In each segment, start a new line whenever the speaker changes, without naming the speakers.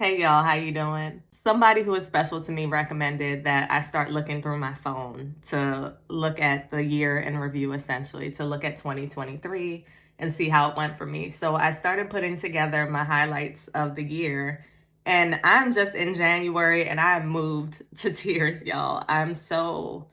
Hey y'all, how you doing? Somebody who is special to me recommended that I start looking through my phone to look at the year in review, essentially, to look at 2023 and see how it went for me. So I started putting together my highlights of the year, and I'm just in January and I moved to tears, y'all. I'm so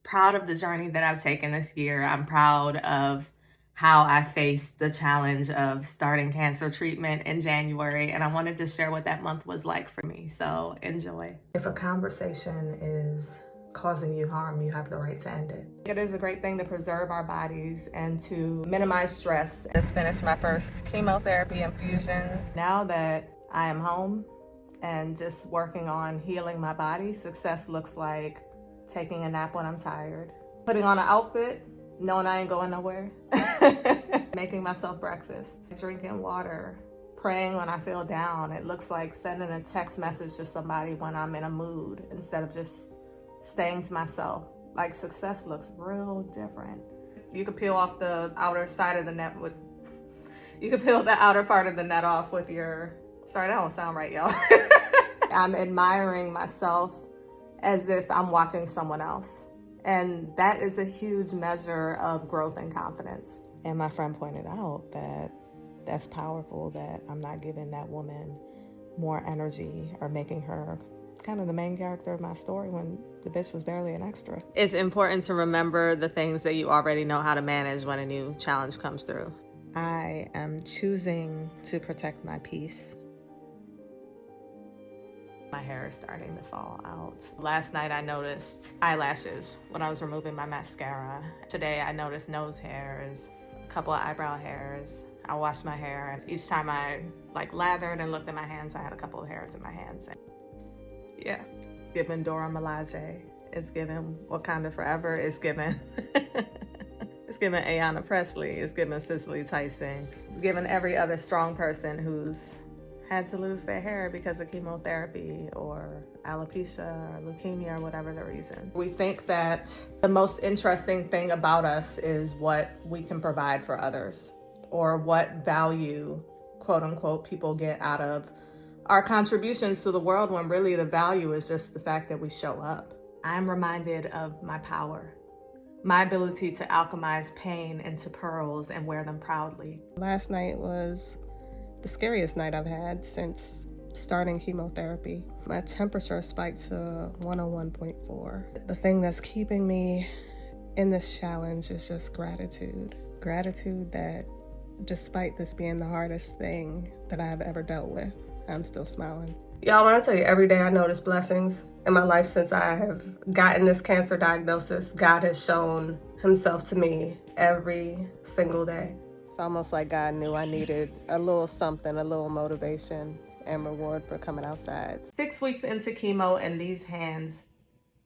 proud of the journey that I've taken this year. I'm proud of how I faced the challenge of starting cancer treatment in January, and I wanted to share what that month was like for me. So enjoy. If a conversation is causing you harm, you have the right to end it. It is a great thing to preserve our bodies and to minimize stress. I just finished my first chemotherapy infusion. Now that I am home and just working on healing my body, success looks like taking a nap when I'm tired, putting on an outfit, knowing I ain't going nowhere, making myself breakfast, drinking water, praying when I feel down. It looks like sending a text message to somebody when I'm in a mood instead of just staying to myself. Like, success looks real different. You could peel off the outer side of the net with, you could peel the outer part of the net off with your, sorry, that don't sound right, y'all. I'm admiring myself as if I'm watching someone else. And that is a huge measure of growth and confidence. And my friend pointed out that that's powerful, that I'm not giving that woman more energy or making her kind of the main character of my story when the bitch was barely an extra. It's important to remember the things that you already know how to manage when a new challenge comes through. I am choosing to protect my peace. My hair is starting to fall out. Last night I noticed eyelashes when I was removing my mascara. Today I noticed nose hairs, a couple of eyebrow hairs. I washed my hair, and each time I lathered and looked at my hands, I had a couple of hairs in my hands. Yeah, it's given Dora Milaje. It's given Wakanda Forever. It's given it's given Ayanna Presley. It's given Cicely Tyson. It's given every other strong person who's had to lose their hair because of chemotherapy or alopecia or leukemia or whatever the reason. We think that the most interesting thing about us is what we can provide for others, or what value, quote unquote, people get out of our contributions to the world, when really the value is just the fact that we show up. I'm reminded of my power, my ability to alchemize pain into pearls and wear them proudly. Last night was the scariest night I've had since starting chemotherapy. My temperature spiked to 101.4. The thing that's keeping me in this challenge is just gratitude. Gratitude that despite this being the hardest thing that I've ever dealt with, I'm still smiling. Y'all, when I tell you every day I notice blessings in my life since I have gotten this cancer diagnosis, God has shown himself to me every single day. It's almost like God knew I needed a little something, a little motivation and reward for coming outside. 6 weeks into chemo and these hands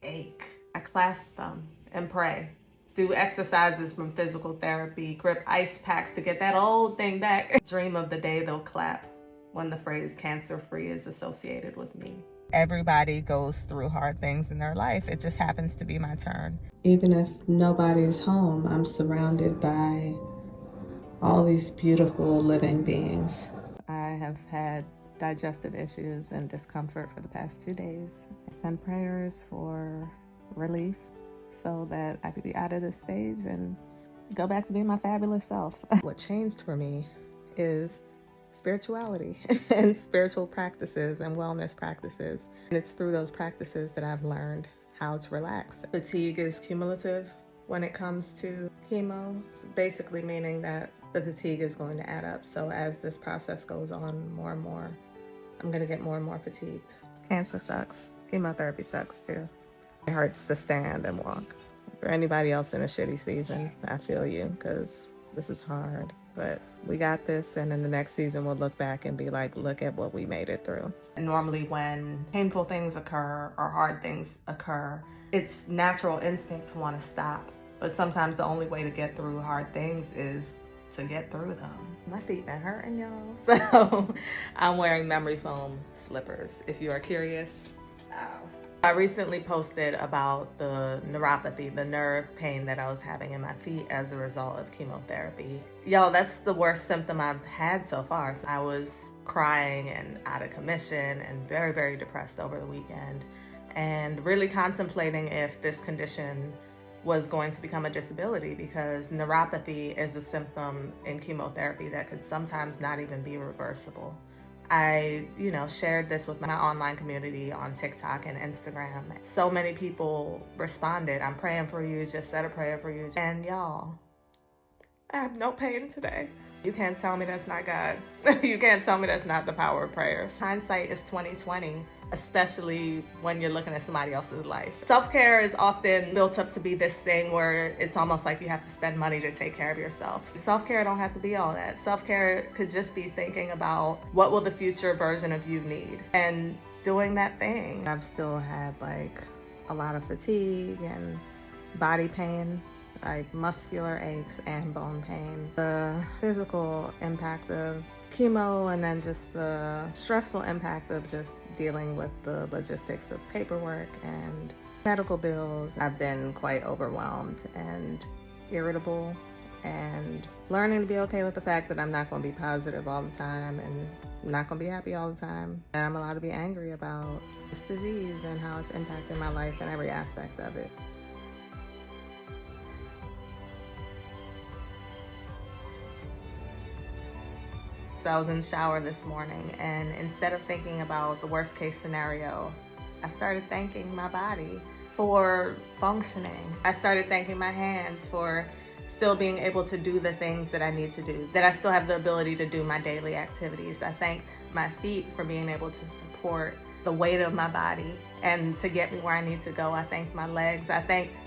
ache. I clasp them and pray. Do exercises from physical therapy, grip ice packs to get that old thing back. Dream of the day they'll clap when the phrase cancer-free is associated with me. Everybody goes through hard things in their life. It just happens to be my turn.
Even if nobody's home, I'm surrounded by all these beautiful living beings.
I have had digestive issues and discomfort for the past 2 days. I send prayers for relief so that I could be out of this stage and go back to being my fabulous self. What changed for me is spirituality and spiritual practices and wellness practices. And it's through those practices that I've learned how to relax. Fatigue is cumulative when it comes to chemo, basically meaning that the fatigue is going to add up. So as this process goes on more and more, I'm going to get more and more fatigued. Cancer sucks. Chemotherapy sucks too. It hurts to stand and walk. For anybody else in a shitty season, I feel you, because this is hard. But we got this, and in the next season we'll look back and be like, look at what we made it through. And normally when painful things occur or hard things occur, it's natural instinct to want to stop. But sometimes the only way to get through hard things is to get through them. My feet been hurting, y'all. So I'm wearing memory foam slippers. If you are curious, I recently posted about the neuropathy, the nerve pain that I was having in my feet as a result of chemotherapy. Yo, that's the worst symptom I've had so far. So I was crying and out of commission and very, very depressed over the weekend, and really contemplating if this condition was going to become a disability, because neuropathy is a symptom in chemotherapy that could sometimes not even be reversible. I, shared this with my online community on TikTok and Instagram. So many people responded, "I'm praying for you, just said a prayer for you." And y'all, I have no pain today. You can't tell me that's not God. You can't tell me that's not the power of prayer. Hindsight is 2020, especially when you're looking at somebody else's life. Self-care is often built up to be this thing where it's almost like you have to spend money to take care of yourself. Self-care don't have to be all that. Self-care could just be thinking about what will the future version of you need and doing that thing. I've still had a lot of fatigue and body pain, like muscular aches and bone pain. The physical impact of chemo, and then just the stressful impact of just dealing with the logistics of paperwork and medical bills. I've been quite overwhelmed and irritable, and learning to be okay with the fact that I'm not going to be positive all the time and not going to be happy all the time. And I'm allowed to be angry about this disease and how it's impacting my life and every aspect of it. So I was in the shower this morning, and instead of thinking about the worst case scenario, I started thanking my body for functioning. I started thanking my hands for still being able to do the things that I need to do, that I still have the ability to do my daily activities. I thanked my feet for being able to support the weight of my body and to get me where I need to go. I thanked my legs. I thanked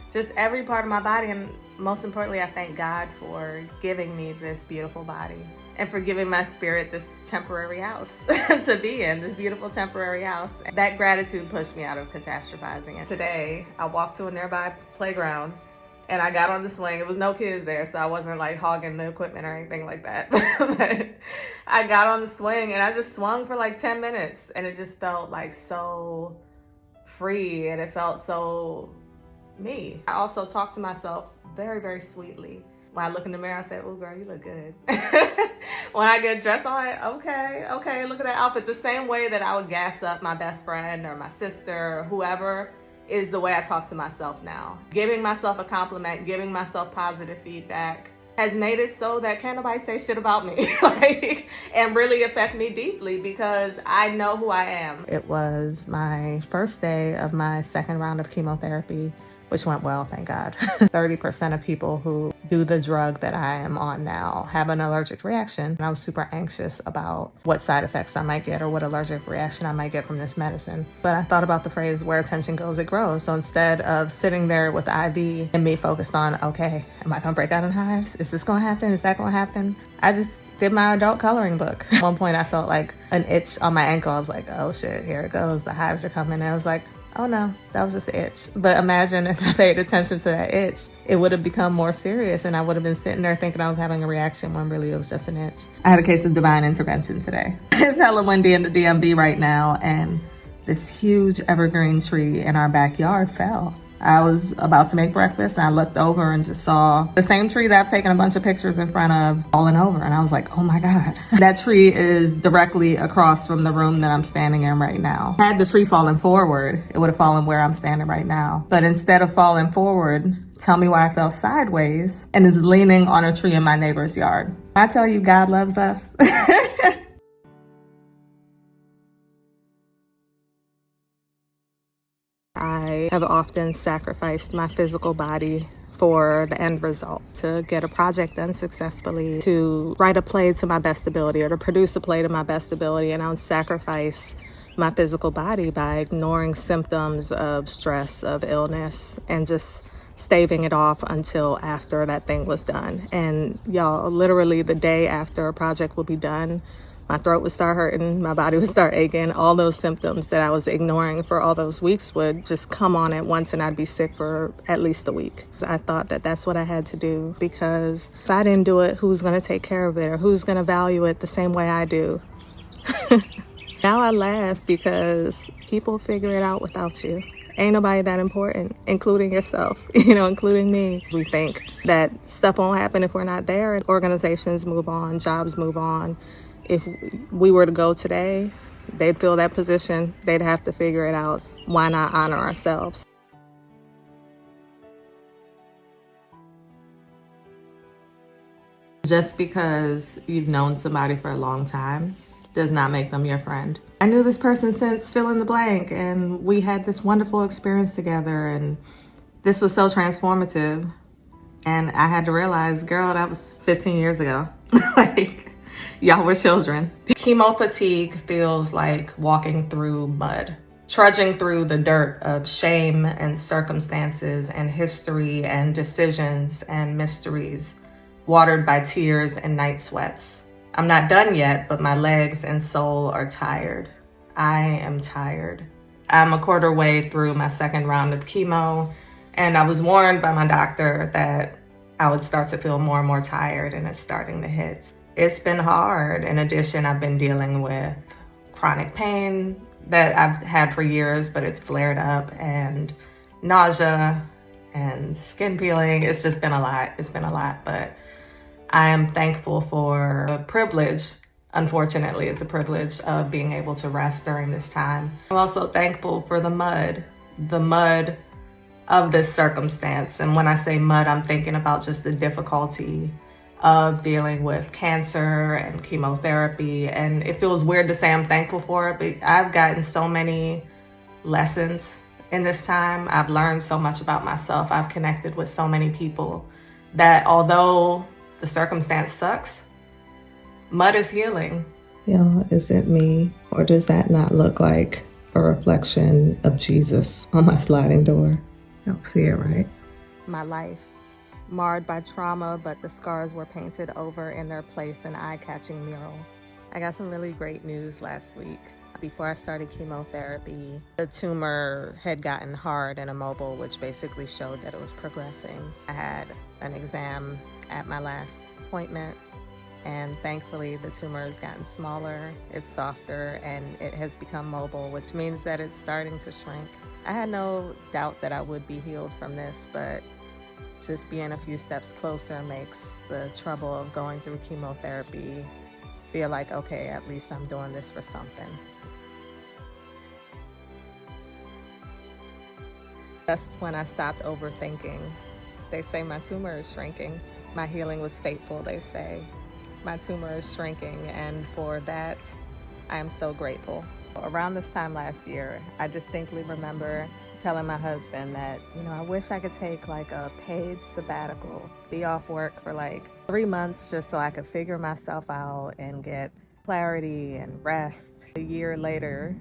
just every part of my body, and most importantly, I thank God for giving me this beautiful body and for giving my spirit this temporary house to be in, this beautiful temporary house. That gratitude pushed me out of catastrophizing. And today, I walked to a nearby playground and I got on the swing. It was no kids there, so I wasn't hogging the equipment or anything like that. But I got on the swing and I just swung for 10 minutes, and it just felt so free, and it felt so me. I also talked to myself very, very sweetly. When I look in the mirror, I say, "Oh, girl, you look good." When I get dressed, I'm like, okay, look at that outfit. The same way that I would gas up my best friend or my sister or whoever is the way I talk to myself now. Giving myself a compliment, giving myself positive feedback has made it so that can't nobody say shit about me and really affect me deeply, because I know who I am. It was my first day of my second round of chemotherapy, which went well, thank God. 30% of people who do the drug that I am on now have an allergic reaction. And I was super anxious about what side effects I might get or what allergic reaction I might get from this medicine. But I thought about the phrase, where attention goes, it grows. So instead of sitting there with the IV and me focused on, okay, am I gonna break out in hives? Is this gonna happen? Is that gonna happen? I just did my adult coloring book. At one point I felt like an itch on my ankle. I was like, oh shit, here it goes. The hives are coming. And I was like, oh no, that was just an itch. But imagine if I paid attention to that itch, it would have become more serious, and I would have been sitting there thinking I was having a reaction when really it was just an itch. I had a case of divine intervention today. It's hella windy in the DMV right now, and this huge evergreen tree in our backyard fell. I was about to make breakfast and I looked over and just saw the same tree that I've taken a bunch of pictures in front of falling over. And I was like, oh my God. That tree is directly across from the room that I'm standing in right now. Had the tree fallen forward, it would have fallen where I'm standing right now. But instead of falling forward, tell me why I fell sideways and is leaning on a tree in my neighbor's yard. I tell you, God loves us. I have often sacrificed my physical body for the end result, to get a project done successfully, to write a play to my best ability or to produce a play to my best ability. And I would sacrifice my physical body by ignoring symptoms of stress, of illness, and just staving it off until after that thing was done. And y'all, literally the day after a project will be done, my throat would start hurting, my body would start aching. All those symptoms that I was ignoring for all those weeks would just come on at once, and I'd be sick for at least a week. I thought that that's what I had to do, because if I didn't do it, who's going to take care of it, or who's going to value it the same way I do? Now I laugh because people figure it out without you. Ain't nobody that important, including yourself, including me. We think that stuff won't happen if we're not there. Organizations move on, jobs move on. If we were to go today, they'd fill that position. They'd have to figure it out. Why not honor ourselves? Just because you've known somebody for a long time does not make them your friend. I knew this person since fill in the blank, and we had this wonderful experience together, and this was so transformative. And I had to realize, girl, that was 15 years ago. Like, y'all were children. Chemo fatigue feels like walking through mud, trudging through the dirt of shame and circumstances and history and decisions and mysteries, watered by tears and night sweats. I'm not done yet, but my legs and soul are tired. I am tired. I'm a quarter way through my second round of chemo, and I was warned by my doctor that I would start to feel more and more tired, and it's starting to hit. It's been hard. In addition, I've been dealing with chronic pain that I've had for years, but it's flared up, and nausea and skin peeling. It's just been a lot. It's been a lot, but I am thankful for the privilege. Unfortunately, it's a privilege of being able to rest during this time. I'm also thankful for the mud of this circumstance. And when I say mud, I'm thinking about just the difficulty of dealing with cancer and chemotherapy. And it feels weird to say I'm thankful for it, but I've gotten so many lessons in this time. I've learned so much about myself. I've connected with so many people that although the circumstance sucks, mud is healing.
Is it me, or does that not look like a reflection of Jesus on my sliding door? I don't see it right.
My life, marred by trauma, but the scars were painted over in their place in eye-catching mural. I got some really great news last week. Before I started chemotherapy, the tumor had gotten hard and immobile, which basically showed that it was progressing. I had an exam at my last appointment, and thankfully the tumor has gotten smaller, it's softer, and it has become mobile, which means that it's starting to shrink. I had no doubt that I would be healed from this, but just being a few steps closer makes the trouble of going through chemotherapy feel like, okay, at least I'm doing this for something. Just when I stopped overthinking. They say my tumor is shrinking. My healing was fateful, they say. My tumor is shrinking, and for that, I am so grateful. Around this time last year, I distinctly remember telling my husband that, I wish I could take like a paid sabbatical, be off work for like 3 months just so I could figure myself out and get clarity and rest. A year later,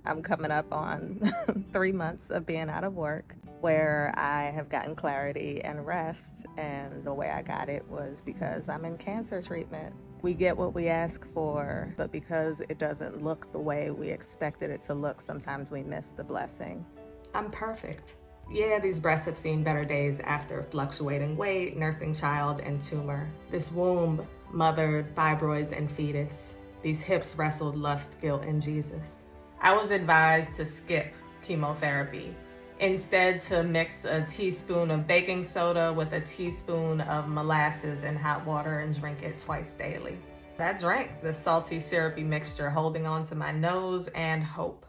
I'm coming up on 3 months of being out of work, where I have gotten clarity and rest, and the way I got it was because I'm in cancer treatment. We get what we ask for, but because it doesn't look the way we expected it to look, sometimes we miss the blessing. I'm perfect. Yeah, these breasts have seen better days after fluctuating weight, nursing child, and tumor. This womb mothered fibroids and fetus. These hips wrestled lust, guilt, and Jesus. I was advised to skip chemotherapy. Instead, to mix a teaspoon of baking soda with a teaspoon of molasses in hot water and drink it twice daily. I drank the salty, syrupy mixture, holding on to my nose and hope.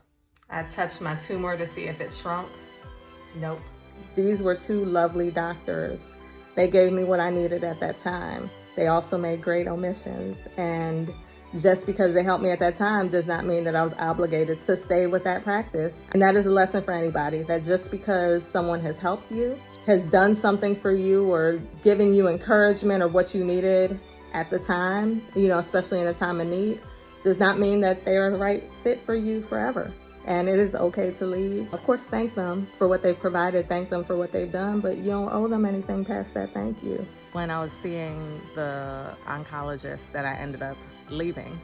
I touched my tumor to see if it shrunk. Nope. These were two lovely doctors. They gave me what I needed at that time. They also made great omissions, and just because they helped me at that time does not mean that I was obligated to stay with that practice. And that is a lesson for anybody, that just because someone has helped you, has done something for you, or giving you encouragement or what you needed at the time, especially in a time of need, does not mean that they're the right fit for you forever. And it is okay to leave. Of course, thank them for what they've provided, thank them for what they've done, but you don't owe them anything past that thank you. When I was seeing the oncologist that I ended up leaving,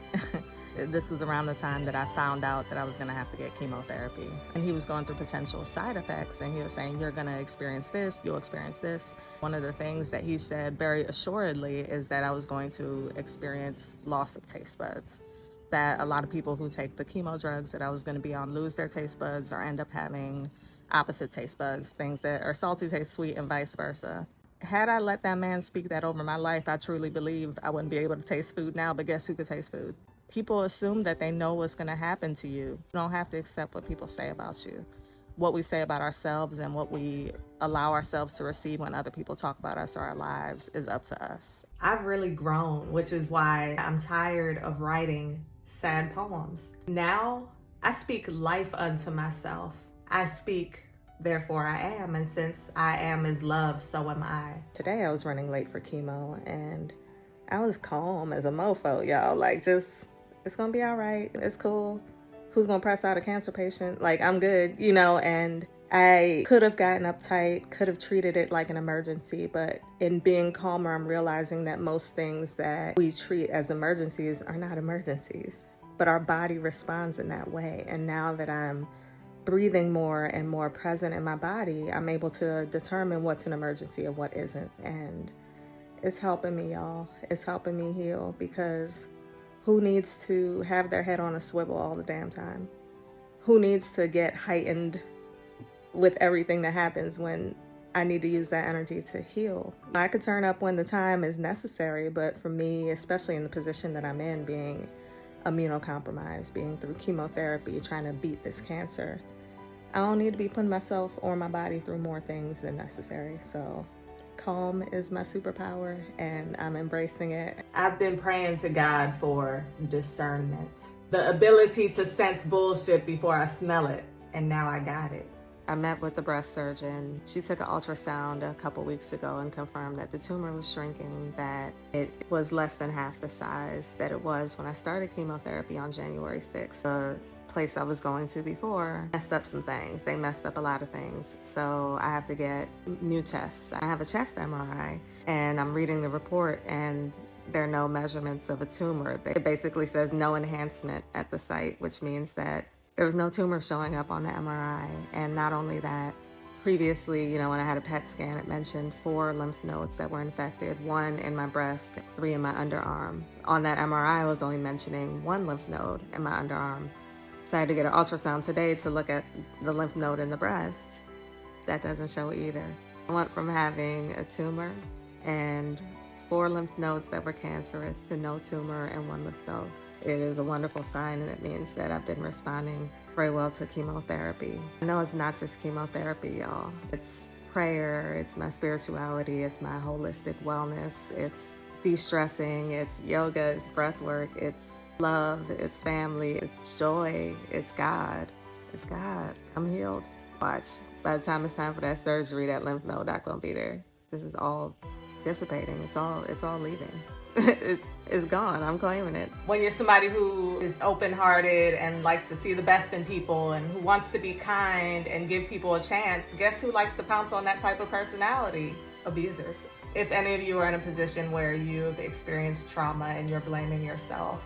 this was around the time that I found out that I was gonna have to get chemotherapy. And he was going through potential side effects, and he was saying, you're gonna experience this, you'll experience this. One of the things that he said very assuredly is that I was going to experience loss of taste buds. that a lot of people who take the chemo drugs that I was going to be on lose their taste buds or end up having opposite taste buds, things that are salty taste sweet and vice versa. Had I let that man speak that over my life, I truly believe I wouldn't be able to taste food now, but guess who could taste food? People assume that they know what's going to happen to you. You don't have to accept what people say about you. What we say about ourselves and what we allow ourselves to receive when other people talk about us or our lives is up to us. I've really grown, which is why I'm tired of writing sad poems. Now, I speak life unto myself. I speak, therefore I am, and since I am is love, so am I. Today I was running late for chemo, and I was calm as a mofo, y'all. Like, just, it's gonna be all right. It's cool. Who's gonna press out a cancer patient? Like, I'm good, you know, and I could have gotten uptight, could have treated it like an emergency, but in being calmer, I'm realizing that most things that we treat as emergencies are not emergencies, but our body responds in that way. And now that I'm breathing more and more present in my body, I'm able to determine what's an emergency and what isn't. And it's helping me, y'all. It's helping me heal, because who needs to have their head on a swivel all the damn time? Who needs to get heightened with everything that happens when I need to use that energy to heal? I could turn up when the time is necessary, but for me, especially in the position that I'm in, being immunocompromised, being through chemotherapy, trying to beat this cancer, I don't need to be putting myself or my body through more things than necessary. So calm is my superpower, and I'm embracing it. I've been praying to God for discernment, the ability to sense bullshit before I smell it, and now I got it. I met with the breast surgeon. She took an ultrasound a couple weeks ago and confirmed that the tumor was shrinking, that it was less than half the size that it was when I started chemotherapy on January 6th. The place I was going to before messed up some things. They messed up a lot of things. So I have to get new tests. I have a chest MRI, and I'm reading the report, and there are no measurements of a tumor. It basically says no enhancement at the site, which means that there was no tumor showing up on the MRI. And not only that, previously, you know, when I had a PET scan, it mentioned 4 lymph nodes that were infected, 1 in my breast, 3 in my underarm. On that MRI, I was only mentioning 1 lymph node in my underarm. So I had to get an ultrasound today to look at the lymph node in the breast. That doesn't show either. I went from having a tumor and 4 lymph nodes that were cancerous to no tumor and 1 lymph node. It is a wonderful sign, and it means that I've been responding very well to chemotherapy. I know it's not just chemotherapy, y'all. It's prayer, it's my spirituality, it's my holistic wellness, it's de-stressing, it's yoga, it's breath work, it's love, it's family, it's joy, it's God. It's God. I'm healed. Watch. By the time it's time for that surgery, that lymph node not gonna be there. This is all dissipating. It's all leaving. It's gone. I'm claiming it. When you're somebody who is open-hearted and likes to see the best in people and who wants to be kind and give people a chance, guess who likes to pounce on that type of personality? Abusers. If any of you are in a position where you've experienced trauma and you're blaming yourself,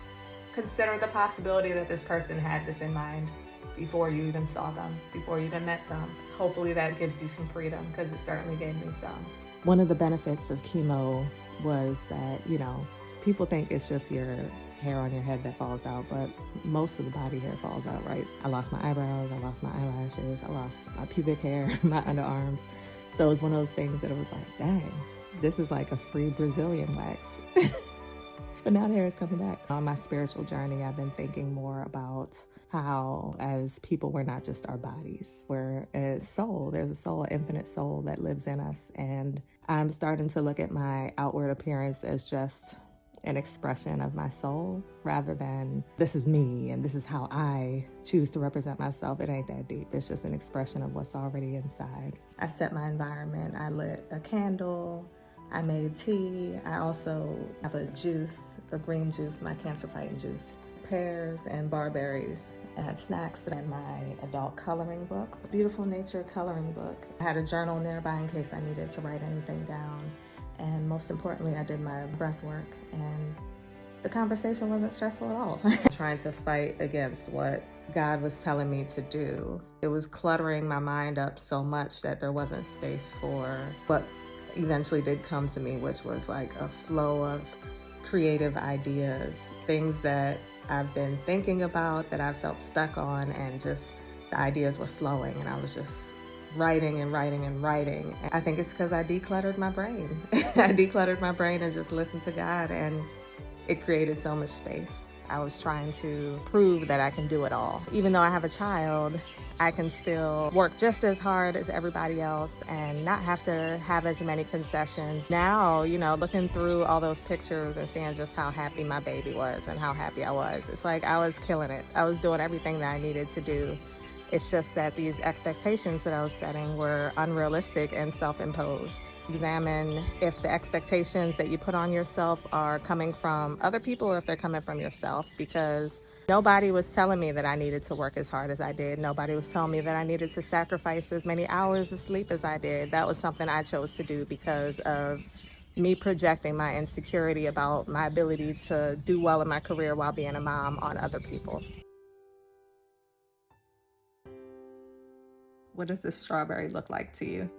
consider the possibility that this person had this in mind before you even saw them, before you even met them. Hopefully that gives you some freedom, because it certainly gave me some. One of the benefits of chemo was that, you know, people think it's just your hair on your head that falls out, but most of the body hair falls out, right? I lost my eyebrows, I lost my eyelashes, I lost my pubic hair, my underarms. So it's one of those things that it was like, dang, this is like a free Brazilian wax. But now the hair is coming back. On my spiritual journey, I've been thinking more about how, as people, we're not just our bodies. We're a soul. There's a soul, an infinite soul that lives in us. And I'm starting to look at my outward appearance as just an expression of my soul, rather than this is me and this is how I choose to represent myself. It ain't that deep. It's just an expression of what's already inside. I set my environment. I lit a candle. I made tea. I also have a juice, a green juice, my cancer fighting juice, pears and barberries. I had snacks and my adult coloring book, beautiful nature coloring book. I had a journal nearby in case I needed to write anything down. And most importantly, I did my breath work, and the conversation wasn't stressful at all. Trying to fight against what God was telling me to do. It was cluttering my mind up so much that there wasn't space for what eventually did come to me, which was like a flow of creative ideas, things that I've been thinking about, that I felt stuck on, and just the ideas were flowing, and I was just writing and writing and writing. I think it's because I decluttered my brain. I decluttered my brain and just listened to God, and it created so much space. I was trying to prove that I can do it all. Even though I have a child, I can still work just as hard as everybody else and not have to have as many concessions. Now, looking through all those pictures and seeing just how happy my baby was and how happy I was, it's like I was killing it. I was doing everything that I needed to do. It's just that these expectations that I was setting were unrealistic and self-imposed. Examine if the expectations that you put on yourself are coming from other people or if they're coming from yourself, because nobody was telling me that I needed to work as hard as I did. Nobody was telling me that I needed to sacrifice as many hours of sleep as I did. That was something I chose to do because of me projecting my insecurity about my ability to do well in my career while being a mom on other people. What does this strawberry look like to you?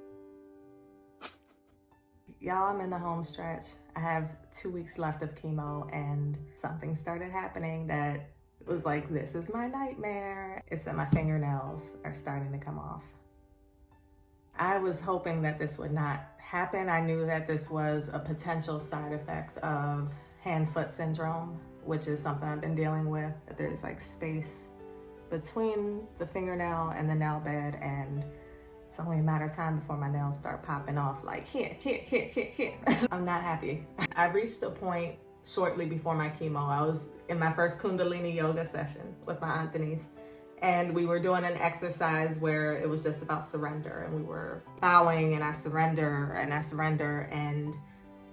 Y'all, I'm in the home stretch. I have 2 weeks left of chemo, and something started happening that was like, this is my nightmare. It's that my fingernails are starting to come off. I was hoping that this would not happen. I knew that this was a potential side effect of hand-foot syndrome, which is something I've been dealing with. There's like space between the fingernail and the nail bed, and it's only a matter of time before my nails start popping off like here. I'm not happy. I reached a point shortly before my chemo. I was in my first Kundalini yoga session with my Aunt Denise, and we were doing an exercise where it was just about surrender, and we were bowing, and I surrender, and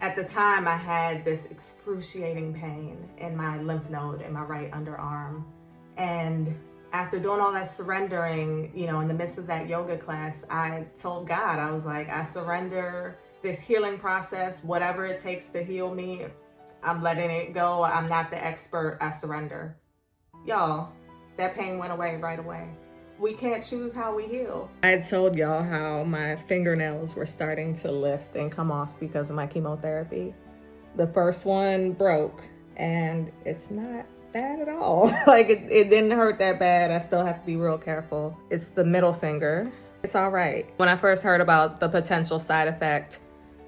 at the time I had this excruciating pain in my lymph node in my right underarm. And after doing all that surrendering, in the midst of that yoga class, I told God, I was like, I surrender this healing process, whatever it takes to heal me, I'm letting it go. I'm not the expert, I surrender. Y'all, that pain went away right away. We can't choose how we heal. I had told y'all how my fingernails were starting to lift and come off because of my chemotherapy. The first one broke, and it's not bad at all. Like it didn't hurt that bad. I still have to be real careful. It's the middle finger. It's all right. When I first heard about the potential side effect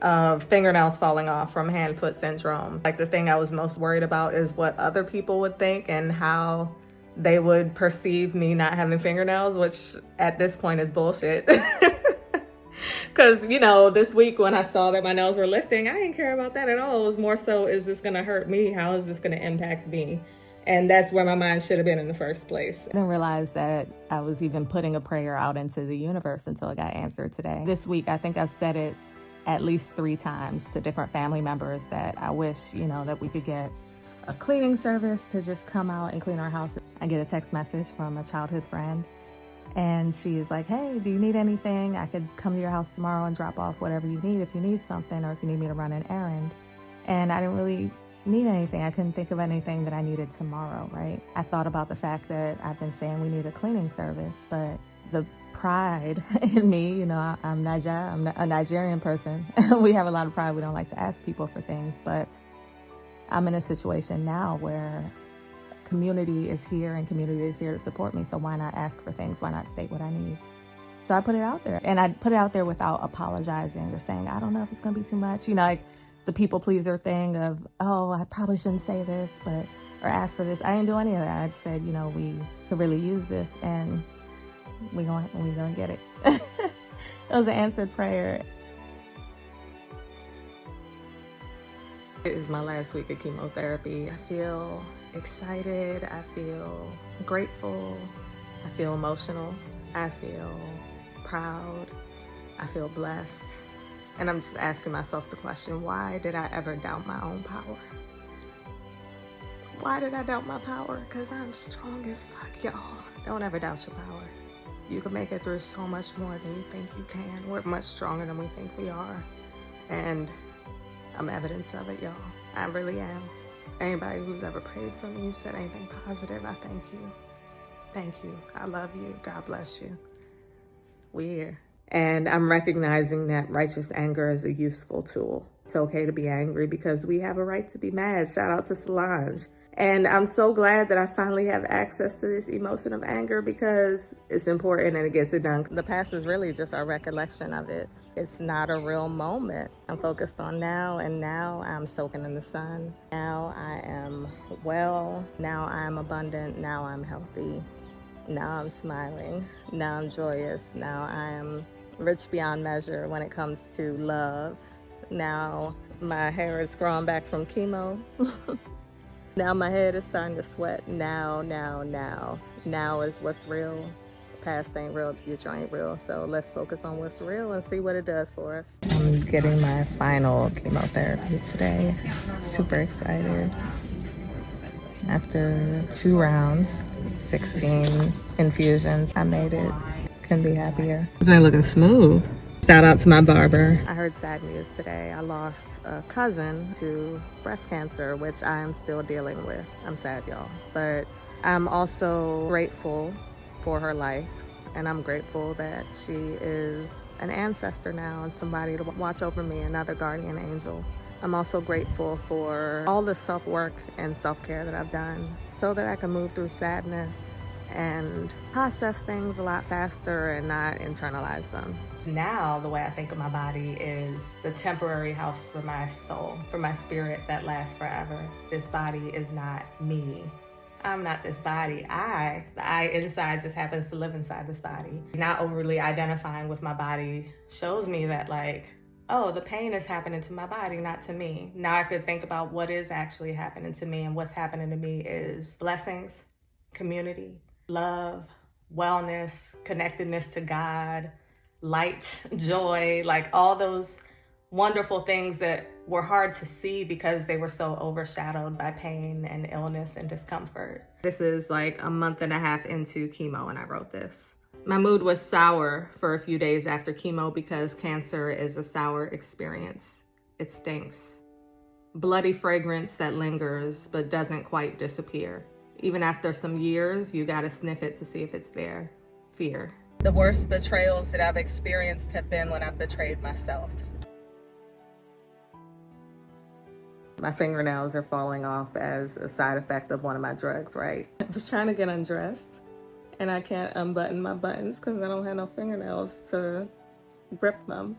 of fingernails falling off from hand-foot syndrome, like the thing I was most worried about is what other people would think and how they would perceive me not having fingernails, which at this point is bullshit. Because, this week when I saw that my nails were lifting, I didn't care about that at all. It was more so, is this going to hurt me? How is this going to impact me? And that's where my mind should have been in the first place. I didn't realize that I was even putting a prayer out into the universe until it got answered today. This week, I think I've said it at least 3 times to different family members that I wish, that we could get a cleaning service to just come out and clean our house. I get a text message from a childhood friend, and she is like, hey, do you need anything? I could come to your house tomorrow and drop off whatever you need if you need something, or if you need me to run an errand. And I didn't really need anything. I couldn't think of anything that I needed tomorrow, right? I thought about the fact that I've been saying we need a cleaning service, but the pride in me, I'm a Nigerian person. We have a lot of pride. We don't like to ask people for things, but I'm in a situation now where community is here and community is here to support me. So why not ask for things? Why not state what I need? So I put it out there, and I put it out there without apologizing or saying, I don't know if it's going to be too much, like the people pleaser thing of, oh, I probably shouldn't say this, or ask for this. I didn't do any of that. I just said, we could really use this, and we gonna get it. It was an answered prayer. It is my last week of chemotherapy. I feel excited. I feel grateful. I feel emotional. I feel proud. I feel blessed. And I'm just asking myself the question, why did I ever doubt my own power? Why did I doubt my power? Because I'm strong as fuck, y'all. Don't ever doubt your power. You can make it through so much more than you think you can. We're much stronger than we think we are. And I'm evidence of it, y'all. I really am. Anybody who's ever prayed for me, said anything positive, I thank you. Thank you. I love you. God bless you. We're here. And I'm recognizing that righteous anger is a useful tool. It's okay to be angry because we have a right to be mad. Shout out to Solange. And I'm so glad that I finally have access to this emotion of anger because it's important and it gets it done. The past is really just our recollection of it. It's not a real moment. I'm focused on now, and now I'm soaking in the sun. Now I am well. Now I'm abundant. Now I'm healthy. Now I'm smiling. Now I'm joyous. Now I am rich beyond measure when it comes to love. Now my hair is growing back from chemo. Now my head is starting to sweat. Now is what's real. Past ain't real, the future ain't real. So let's focus on what's real and see what it does for us. I'm getting my final chemotherapy today. Super excited. After 2 rounds, 16 infusions, I made it. Couldn't be happier. It's been looking smooth. Shout out to my barber. I heard sad news today. I lost a cousin to breast cancer, which I am still dealing with. I'm sad, y'all. But I'm also grateful for her life. And I'm grateful that she is an ancestor now and somebody to watch over me, another guardian angel. I'm also grateful for all the self-work and self-care that I've done so that I can move through sadness and process things a lot faster and not internalize them. Now, the way I think of my body is the temporary house for my soul, for my spirit that lasts forever. This body is not me. I'm not this body. The I inside just happens to live inside this body. Not overly identifying with my body shows me that, like, oh, the pain is happening to my body, not to me. Now I could think about what is actually happening to me, and what's happening to me is blessings, community, love, wellness, connectedness to God, light, joy, like all those wonderful things that were hard to see because they were so overshadowed by pain and illness and discomfort. This is like a month and a half into chemo and I wrote this. My mood was sour for a few days after chemo because cancer is a sour experience. It stinks. Bloody fragrance that lingers but doesn't quite disappear. Even after some years, you gotta sniff it to see if it's there. Fear. The worst betrayals that I've experienced have been when I've betrayed myself. My fingernails are falling off as a side effect of one of my drugs, right? I was trying to get undressed and I can't unbutton my buttons because I don't have no fingernails to grip them.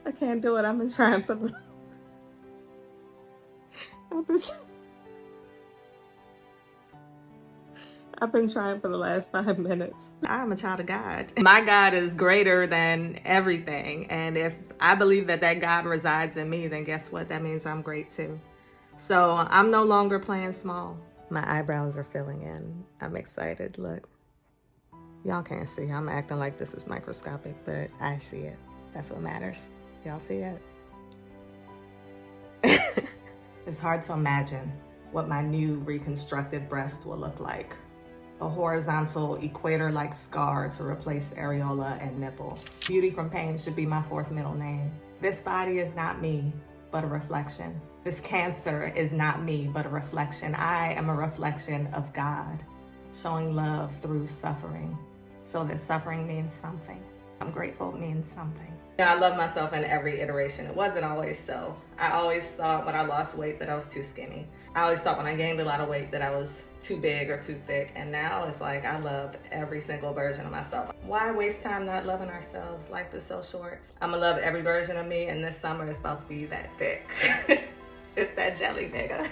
I can't do it. I've been trying for the last 5 minutes. I'm a child of God. My God is greater than everything. And if I believe that that God resides in me, then guess what? That means I'm great too. So I'm no longer playing small. My eyebrows are filling in. I'm excited. Look, y'all can't see. I'm acting like this is microscopic, but I see it. That's what matters. Y'all see it? It's hard to imagine what my new reconstructed breast will look like. A horizontal equator-like scar to replace areola and nipple. Beauty from pain should be my 4th middle name. This body is not me, but a reflection. This cancer is not me, but a reflection. I am a reflection of God, showing love through suffering, so that suffering means something. I'm grateful it means something. Yeah, I love myself in every iteration. It wasn't always so. I always thought when I lost weight that I was too skinny. I always thought when I gained a lot of weight that I was too big or too thick. And now it's like I love every single version of myself. Why waste time not loving ourselves? Life is so short. I'm gonna love every version of me, and this summer it's about to be that thick. It's that jelly, nigga.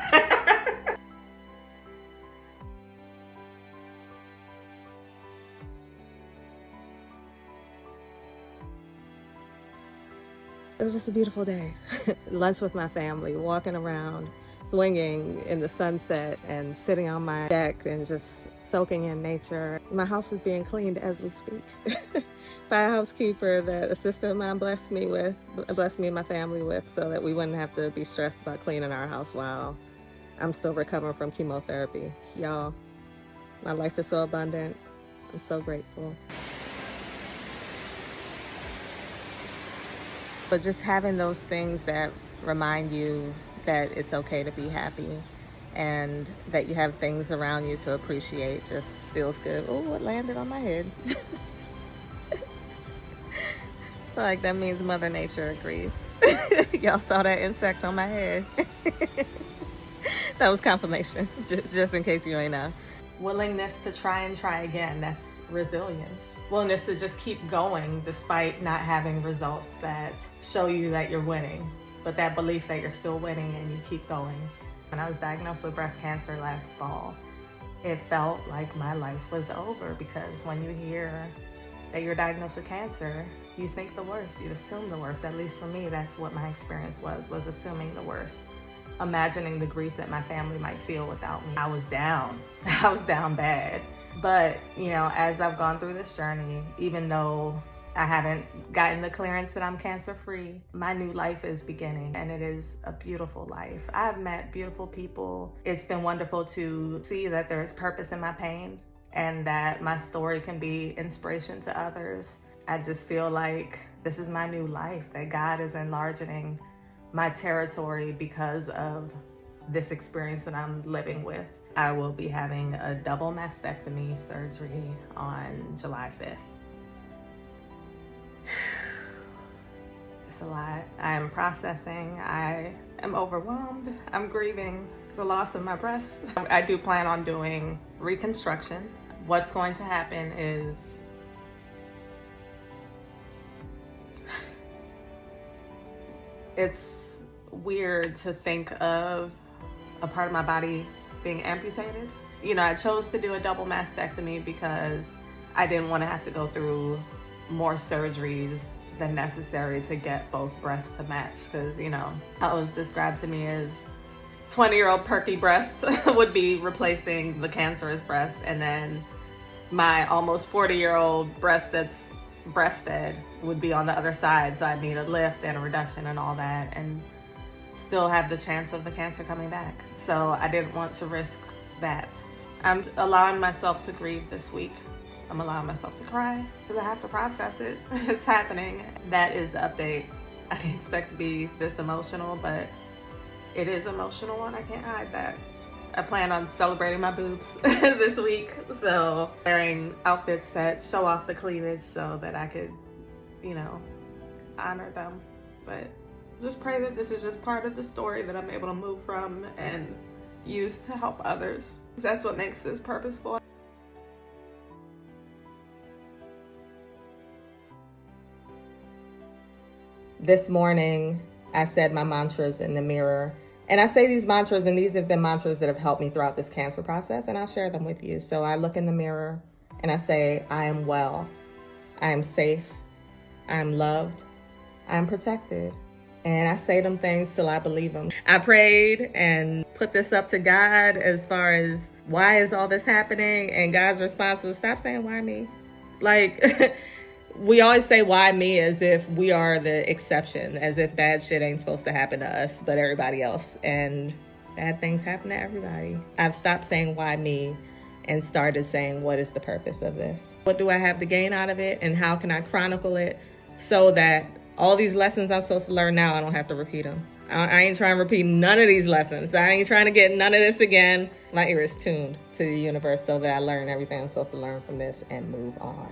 It was just a beautiful day. Lunch with my family, walking around, swinging in the sunset and sitting on my deck and just soaking in nature. My house is being cleaned as we speak by a housekeeper that a sister of mine blessed me and my family with, so that we wouldn't have to be stressed about cleaning our house while I'm still recovering from chemotherapy. Y'all, my life is so abundant. I'm so grateful. But just having those things that remind you that it's okay to be happy and that you have things around you to appreciate just feels good. Oh, it landed on my head. I feel like that means Mother Nature agrees. Y'all saw that insect on my head. That was confirmation, just in case you ain't know. Willingness to try again, that's resilience. Willingness to just keep going despite not having results that show you that you're winning, but that belief that you're still winning and you keep going. When I was diagnosed with breast cancer last fall, it felt like my life was over, because when you hear that you're diagnosed with cancer, you think the worst, you assume the worst. At least for me, that's what my experience was assuming the worst. Imagining the grief that my family might feel without me. I was down. I was down bad. But, as I've gone through this journey, even though I haven't gotten the clearance that I'm cancer-free, my new life is beginning, and it is a beautiful life. I've met beautiful people. It's been wonderful to see that there is purpose in my pain and that my story can be inspiration to others. I just feel like this is my new life, that God is enlarging my territory because of this experience that I'm living with. I will be having a double mastectomy surgery on July 5th. It's a lot. I am processing. I am overwhelmed. I'm grieving the loss of my breasts. I do plan on doing reconstruction. What's going to happen is it's weird to think of a part of my body being amputated. I chose to do a double mastectomy because I didn't want to have to go through more surgeries than necessary to get both breasts to match, because how it was described to me as 20-year-old perky breasts would be replacing the cancerous breast, and then my almost 40-year-old breast that's breastfed would be on the other side, so I'd need a lift and a reduction and all that, and still have the chance of the cancer coming back. So I didn't want to risk that. I'm allowing myself to grieve this week. I'm allowing myself to cry because I have to process it. It's happening. That is the update. I didn't expect to be this emotional, but it is emotional and I can't hide that. I plan on celebrating my boobs this week, so wearing outfits that show off the cleavage so that I could, honor them. But just pray that this is just part of the story that I'm able to move from and use to help others. That's what makes this purposeful. This morning, I said my mantras in the mirror. And I say these mantras, and these have been mantras that have helped me throughout this cancer process, and I'll share them with you. So I look in the mirror and I say, I am well, I am safe, I am loved, I am protected. And I say them things till I believe them. I prayed and put this up to God as far as why is all this happening? And God's response was, stop saying why me. Like, we always say why me as if we are the exception, as if bad shit ain't supposed to happen to us, but everybody else. And bad things happen to everybody. I've stopped saying why me and started saying, what is the purpose of this? What do I have to gain out of it? And how can I chronicle it so that all these lessons I'm supposed to learn now, I don't have to repeat them. I ain't trying to repeat none of these lessons. I ain't trying to get none of this again. My ear is tuned to the universe so that I learn everything I'm supposed to learn from this and move on.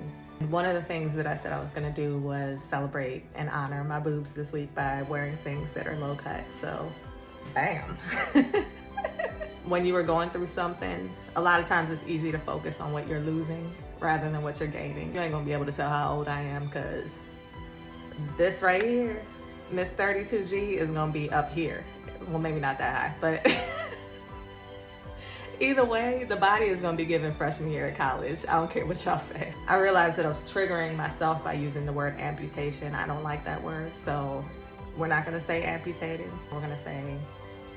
One of the things that I said I was going to do was celebrate and honor my boobs this week by wearing things that are low cut. So, bam. When you were going through something, a lot of times it's easy to focus on what you're losing rather than what you're gaining. You ain't going to be able to tell how old I am because this right here, Miss 32G, is going to be up here. Well, maybe not that high, but either way, the body is going to be given freshman year at college. I don't care what y'all say. I realized that I was triggering myself by using the word amputation. I don't like that word, so we're not going to say amputated. We're going to say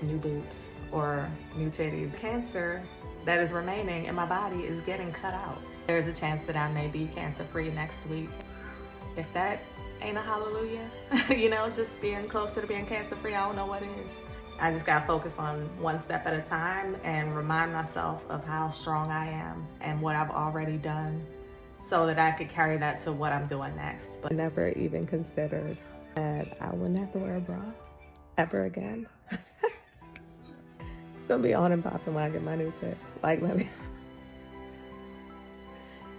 new boobs or new titties. Cancer that is remaining in my body is getting cut out. There's a chance that I may be cancer-free next week. If that ain't a hallelujah, just being closer to being cancer-free, I don't know what is. I just gotta focus on one step at a time and remind myself of how strong I am and what I've already done so that I could carry that to what I'm doing next. But never even considered that I wouldn't have to wear a bra ever again. It's gonna be on and popping when I get my new tits. Let me...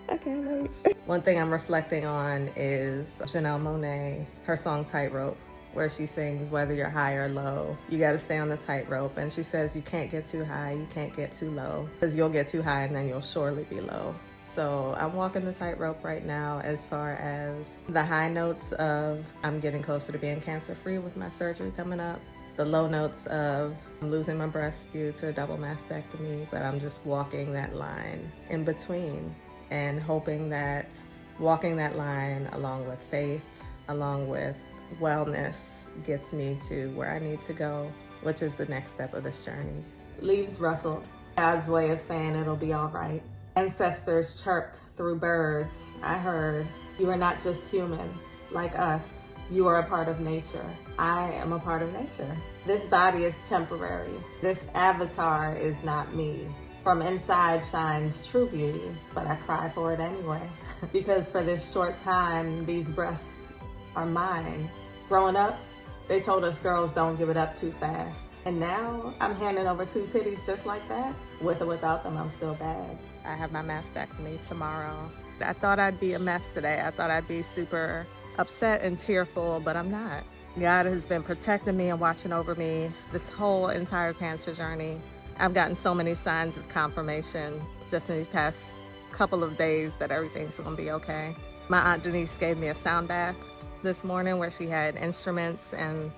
I can't wait. One thing I'm reflecting on is Janelle Monáe, her song Tightrope. where she sings, whether you're high or low, you got to stay on the tightrope. And she says you can't get too high, you can't get too low, because you'll get too high and then you'll surely be low. So I'm walking the tightrope right now as far as the high notes of I'm getting closer to being cancer-free with my surgery coming up. The low notes of I'm losing my breast due to a double mastectomy, but I'm just walking that line in between and hoping that walking that line along with faith, along with wellness, gets me to where I need to go, which is the next step of this journey. Leaves rustled, God's way of saying it'll be all right. Ancestors chirped through birds. I heard, you are not just human, like us. You are a part of nature. I am a part of nature. This body is temporary. This avatar is not me. From inside shines true beauty, but I cry for it anyway. Because for this short time, these breasts are mine. Growing up, they told us girls don't give it up too fast. And now I'm handing over 2 titties just like that. With or without them, I'm still bad. I have my mastectomy tomorrow. I thought I'd be a mess today. I thought I'd be super upset and tearful, but I'm not. God has been protecting me and watching over me this whole entire cancer journey. I've gotten so many signs of confirmation just in these past couple of days that everything's gonna be okay. My Aunt Denise gave me a sound bath this morning where she had instruments and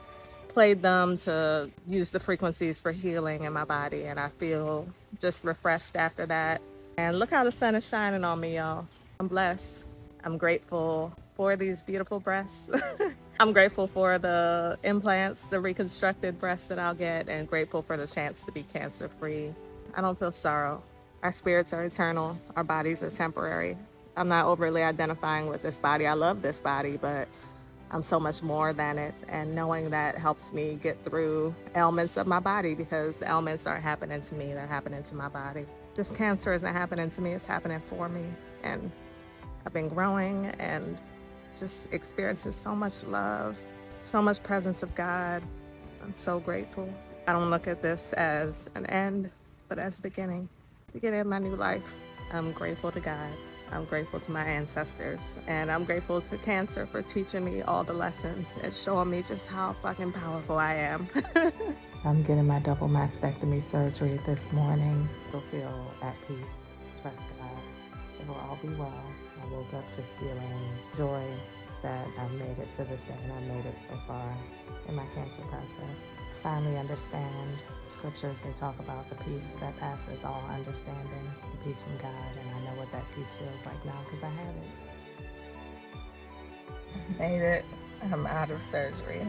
played them to use the frequencies for healing in my body, and I feel just refreshed after that. And look how the sun is shining on me, y'all. I'm blessed. I'm grateful for these beautiful breasts. I'm grateful for the implants, the reconstructed breasts that I'll get, and grateful for the chance to be cancer-free. I don't feel sorrow. Our spirits are eternal. Our bodies are temporary. I'm not overly identifying with this body. I love this body, but I'm so much more than it. And knowing that helps me get through ailments of my body, because the ailments aren't happening to me, they're happening to my body. This cancer isn't happening to me, it's happening for me. And I've been growing and just experiencing so much love, so much presence of God. I'm so grateful. I don't look at this as an end, but as beginning of my new life. I'm grateful to God. I'm grateful to my ancestors, and I'm grateful to cancer for teaching me all the lessons and showing me just how fucking powerful I am. I'm getting my double mastectomy surgery this morning. You'll feel at peace. Trust God. It will all be well. I woke up just feeling joy that I've made it to this day, and I've made it so far in my cancer process. Finally understand scriptures. They talk about the peace that passeth all understanding, the peace from God, and I know what that peace feels like now because I have it. Made it. I'm out of surgery.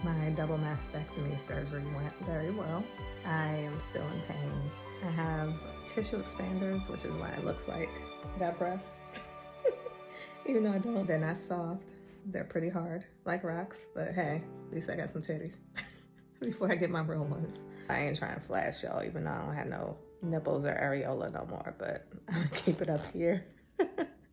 My double mastectomy surgery went very well. I am still in pain. I have tissue expanders, which is why it looks like I got breasts. Even though I don't, they're not soft. They're pretty hard, like rocks, but hey, at least I got some titties before I get my real ones. I ain't trying to flash y'all, even though I don't have no nipples or areola no more, but I'm gonna keep it up here.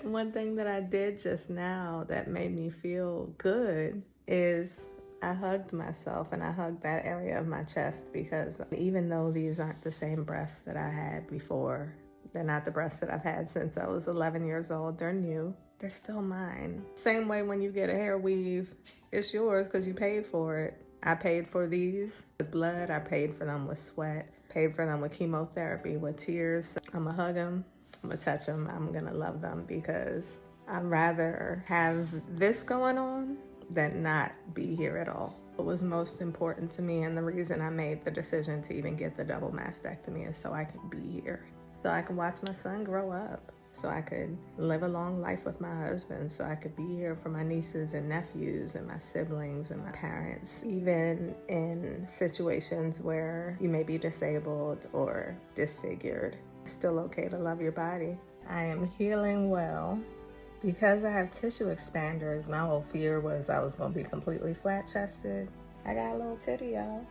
One thing that I did just now that made me feel good is I hugged myself, and I hugged that area of my chest, because even though these aren't the same breasts that I had before, they're not the breasts that I've had since I was 11 years old, they're new. They're still mine. Same way when you get a hair weave, it's yours because you paid for it. I paid for these with blood. I paid for them with sweat. Paid for them with chemotherapy, with tears. I'm gonna hug them. I'm gonna touch them. I'm gonna love them, because I'd rather have this going on than not be here at all. What was most important to me, and the reason I made the decision to even get the double mastectomy, is so I could be here. So I could watch my son grow up. So I could live a long life with my husband, so I could be here for my nieces and nephews and my siblings and my parents, even in situations where you may be disabled or disfigured. It's still okay to love your body. I am healing well. Because I have tissue expanders, my whole fear was I was gonna be completely flat-chested. I got a little titty, y'all.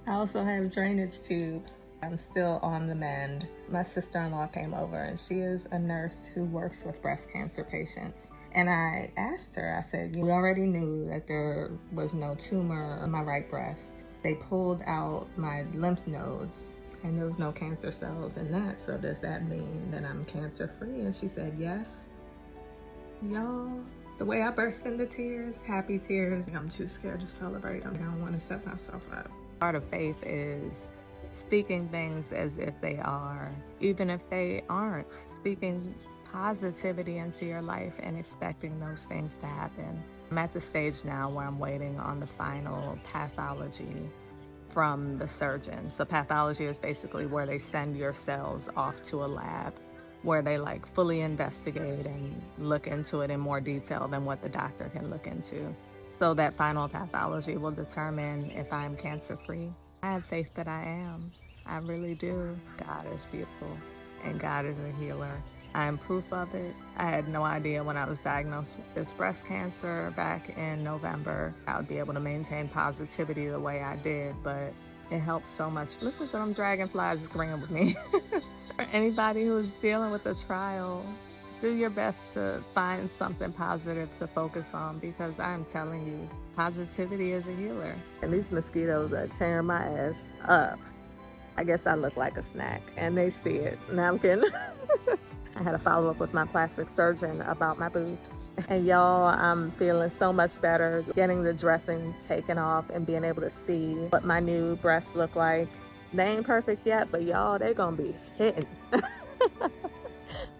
I also have drainage tubes. I'm still on the mend. My sister-in-law came over, and she is a nurse who works with breast cancer patients. And I asked her, I said, we already knew that there was no tumor on my right breast. They pulled out my lymph nodes, and there was no cancer cells in that. So does that mean that I'm cancer-free? And she said, yes. Y'all, The way I burst into tears, happy tears, I'm too scared to celebrate. I don't want to set myself up. Part of faith is speaking things as if they are, even if they aren't. Speaking positivity into your life and expecting those things to happen. I'm at the stage now where I'm waiting on the final pathology from the surgeon. So pathology is basically where they send your cells off to a lab where they fully investigate and look into it in more detail than what the doctor can look into. So that final pathology will determine if I'm cancer free. I have faith that I am. I really do. God is beautiful and God is a healer. I am proof of it. I had no idea when I was diagnosed with this breast cancer back in November I would be able to maintain positivity the way I did, but it helps so much. Listen to them dragonflies agreeing with me. For anybody who's dealing with a trial, do your best to find something positive to focus on, because I'm telling you, positivity is a healer. And these mosquitoes are tearing my ass up. I guess I look like a snack and they see it. Now I'm kidding. I had a follow-up with my plastic surgeon about my boobs. And y'all, I'm feeling so much better, getting the dressing taken off and being able to see what my new breasts look like. They ain't perfect yet, but y'all, they gonna be hitting.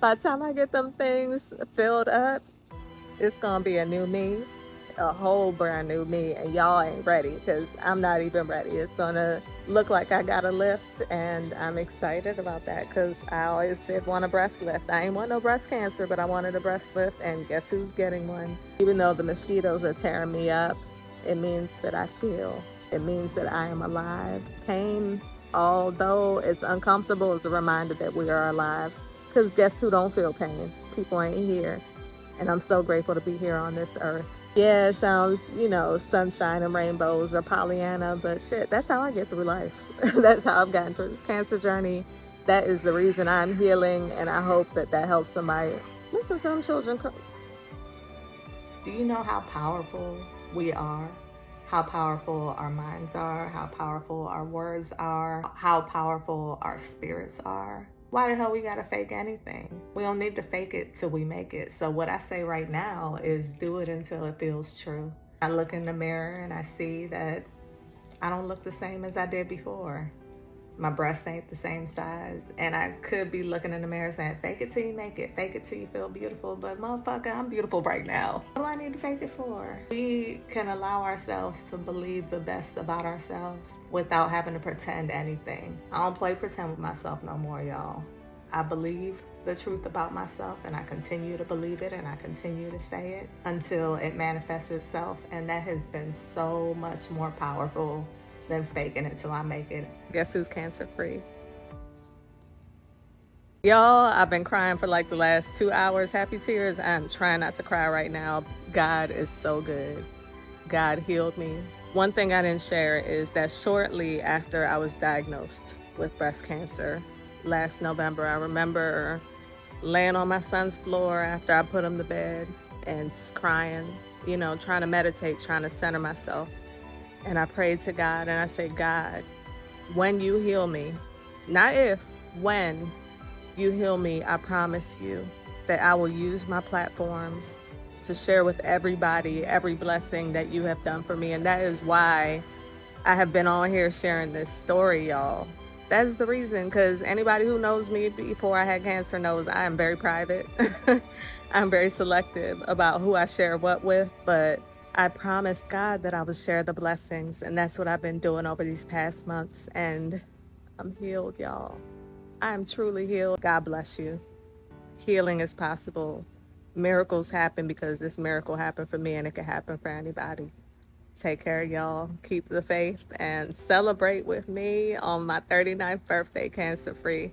By the time I get them things filled up, it's gonna be a new me, a whole brand new me, and y'all ain't ready because I'm not even ready. It's gonna look like I got a lift, and I'm excited about that because I always did want a breast lift. I ain't want no breast cancer, but I wanted a breast lift, and guess who's getting one? Even though the mosquitoes are tearing me up, it means that I feel. It means that I am alive. Pain, although it's uncomfortable, is a reminder that we are alive. Because guess who don't feel pain? People ain't here. And I'm so grateful to be here on this earth. Yeah, it sounds, sunshine and rainbows or Pollyanna, but shit, that's how I get through life. That's how I've gotten through this cancer journey. That is the reason I'm healing, and I hope that helps somebody. Listen to them children. Do you know how powerful we are? How powerful our minds are, how powerful our words are, how powerful our spirits are. Why the hell we gotta fake anything? We don't need to fake it till we make it. So what I say right now is do it until it feels true. I look in the mirror and I see that I don't look the same as I did before. My breasts ain't the same size. And I could be looking in the mirror saying, fake it till you make it. Fake it till you feel beautiful. But motherfucker, I'm beautiful right now. What do I need to fake it for? We can allow ourselves to believe the best about ourselves without having to pretend anything. I don't play pretend with myself no more, y'all. I believe the truth about myself, and I continue to believe it, and I continue to say it until it manifests itself. And that has been so much more powerful than faking it till I make it. Guess who's cancer free? Y'all, I've been crying for the last 2 hours. Happy tears. I'm trying not to cry right now. God is so good. God healed me. One thing I didn't share is that shortly after I was diagnosed with breast cancer last November, I remember laying on my son's floor after I put him to bed and just crying, trying to meditate, trying to center myself. And I prayed to God and I said, God, when you heal me, not if, when you heal me, I promise you that I will use my platforms to share with everybody every blessing that you have done for me. And that is why I have been on here sharing this story, y'all. That's the reason, because anybody who knows me before I had cancer knows I am very private. I'm very selective about who I share what with, but I promised God that I would share the blessings, and that's what I've been doing over these past months, and I'm healed, y'all. I am truly healed. God bless you. Healing is possible. Miracles happen because this miracle happened for me, and it can happen for anybody. Take care, y'all. Keep the faith and celebrate with me on my 39th birthday, cancer-free.